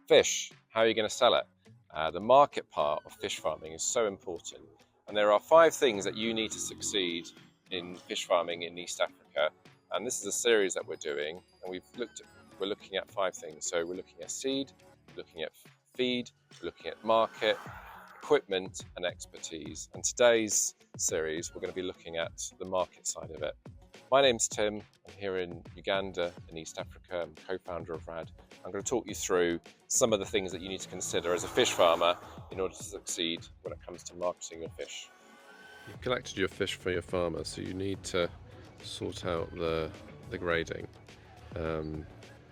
Fish, how are you going to sell it? The market part of fish farming is so important, and there are 5 things that you need to succeed in fish farming in East Africa. And this is a series that we're doing, and we're looking at 5 things. So we're looking at seed, we're looking at feed, we're looking at market, equipment, and expertise. And today's series, we're going to be looking at the market side of it. My name's Tim. I'm here in Uganda in East Africa. I'm co-founder of RAD. I'm going to talk you through some of the things that you need to consider as a fish farmer in order to succeed when it comes to marketing your fish. You've collected your fish for your farmer, so you need to sort out the grading, and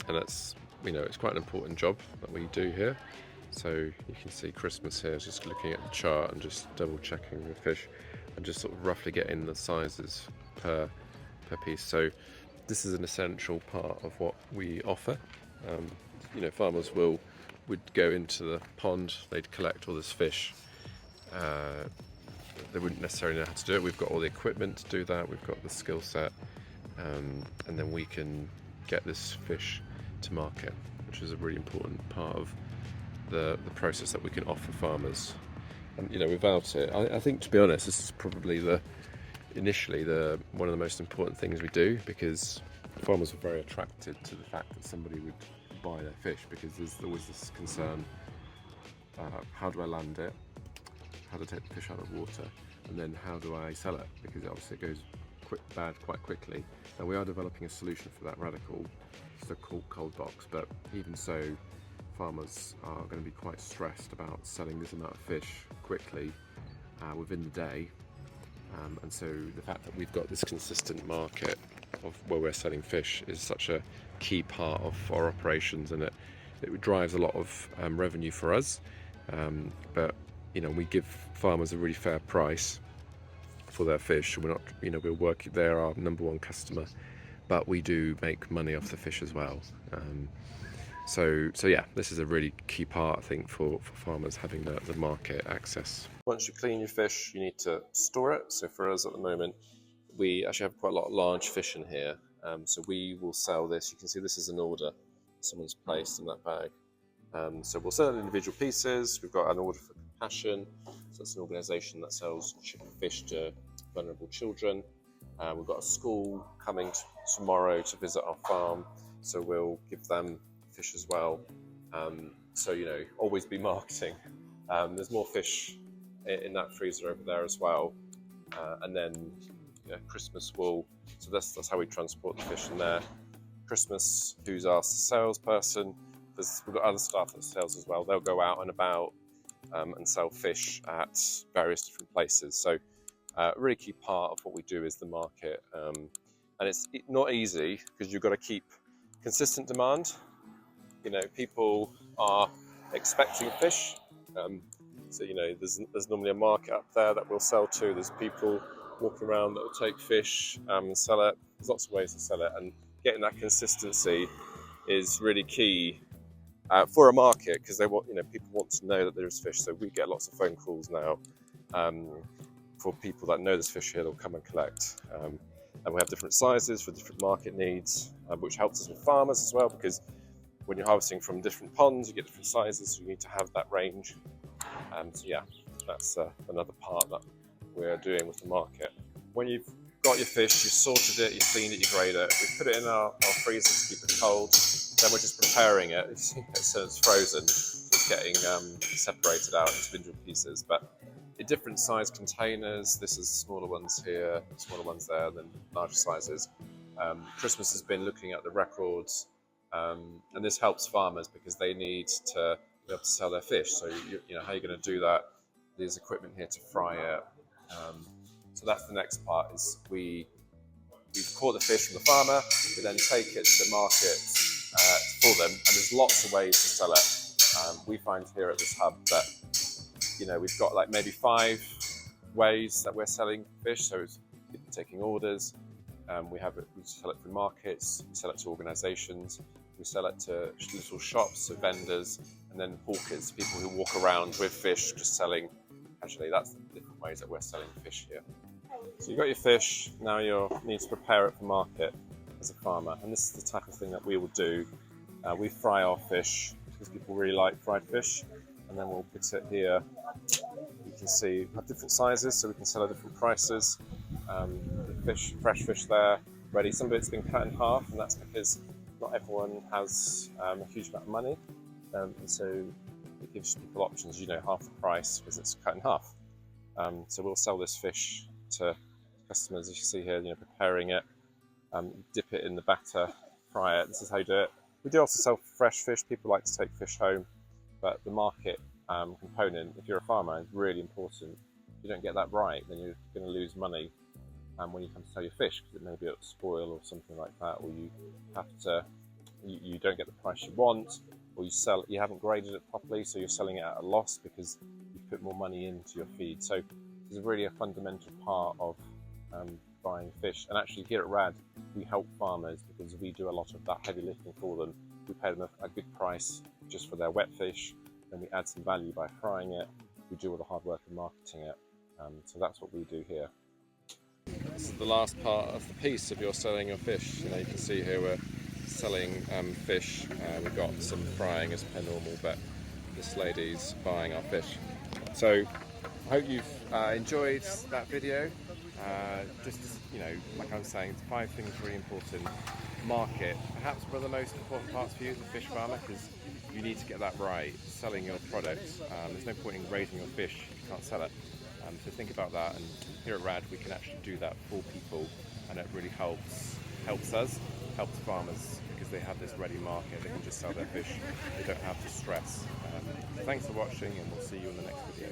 that's it's quite an important job that we do here. So you can see Christmas here, just looking at the chart and just double checking the fish and just sort of roughly getting the sizes per piece. So this is an essential part of what we offer. Farmers would go into the pond, they'd collect all this fish. They wouldn't necessarily know how to do it. We've got all the equipment to do that, we've got the skill set, and then we can get this fish to market, which is a really important part of the process that we can offer farmers. And without it, I think, to be honest, this is probably initially one of the most important things we do, because farmers are very attracted to the fact that somebody would buy their fish, because there's always this concern: how do I land it? How to take the fish out of water, and then how do I sell it? Because obviously it goes bad quite quickly. Now we are developing a solution for that, radical, it's a cold box, but even so, farmers are going to be quite stressed about selling this amount of fish quickly within the day, and so the fact that we've got this consistent market of where we're selling fish is such a key part of our operations, and it drives a lot of revenue for us, but we give farmers a really fair price for their fish. We're not, they're our number one customer, but we do make money off the fish as well. So yeah, this is a really key part, I think, for farmers, having the market access. Once you clean your fish, you need to store it. So for us at the moment, we actually have quite a lot of large fish in here. So we will sell this. You can see this is an order someone's placed in that bag. So we'll sell it in individual pieces. We've got an order for Compassion, so it's an organisation that sells fish to vulnerable children. We've got a school coming tomorrow to visit our farm, so we'll give them fish as well. So always be marketing. There's more fish in that freezer over there as well, and then Christmas will. So that's how we transport the fish in there. Christmas, who's our salesperson? We've got other staff that sells as well. They'll go out and about and sell fish at various different places. So a really key part of what we do is the market, and it's not easy because you've got to keep consistent demand. People are expecting fish, so there's normally a market up there that we'll sell to. There's people walking around that will take fish and sell it. There's lots of ways to sell it, and getting that consistency is really key for a market, because people want to know that there's fish. So we get lots of phone calls now for people that know there's fish here. They'll come and collect, and we have different sizes for different market needs, which helps us with farmers as well, because when you're harvesting from different ponds, you get different sizes, so you need to have that range. So yeah, that's another part that we're doing with the market. When you've got your fish, you've sorted it, you've cleaned it, you grade it, we put it in our freezer to keep it cold. Then we're just preparing it. So it's frozen. It's getting separated out into individual pieces, but in different size containers. This is smaller ones here, smaller ones there, then larger sizes. Christmas has been looking at the records, and this helps farmers because they need to be able to sell their fish. So how are you going to do that? There's equipment here to fry it. So that's the next part. Is we've caught the fish from the farmer. We then take it to the market for them, and there's lots of ways to sell it. We find here at this hub that we've got like maybe 5 ways that we're selling fish. So it's people taking orders. We sell it through markets. We sell it to organisations. We sell it to little shops, so vendors, and then hawkers, people who walk around with fish, just selling. Actually, that's the different ways that we're selling fish here. So you've got your fish. Now you need to prepare it for market as a farmer, and this is the type of thing that we will do. We fry our fish because people really like fried fish. And then we'll put it here. You can see we have different sizes, so we can sell at different prices. Fresh fish there, ready. Some of it's been cut in half, and that's because not everyone has a huge amount of money, and so it gives people options. Half the price because it's cut in half. So we'll sell this fish to customers, as you see here. Preparing it, dip it in the batter, fry it. This is how you do it. We do also sell fresh fish. People like to take fish home, but the market component, if you're a farmer, is really important. If you don't get that right, then you're going to lose money when you come to sell your fish, because it maybe it'll spoil or something like that, or you don't get the price you want, or you haven't graded it properly, so you're selling it at a loss because you've put more money into your feed. So this is really a fundamental part of buying fish. And actually here at RAD, we help farmers because we do a lot of that heavy lifting for them. We pay them a good price just for their wet fish, and we add some value by frying it. We do all the hard work in marketing it. So that's what we do here. This is the last part of the piece of your selling your fish. You can see here we're selling fish. We've got some frying as per normal, but this lady's buying our fish. So I hope you've enjoyed that video. Just as, like I was saying, it's 5 things really important. Market, perhaps one of the most important parts for you as a fish farmer, because you need to get that right, selling your product. There's no point in raising your fish if you can't sell it. So think about that, and here at RAD we can actually do that for people, and it really helps us, helps farmers, because they have this ready market. They can just sell their fish, they don't have to stress. Thanks for watching, and we'll see you in the next video.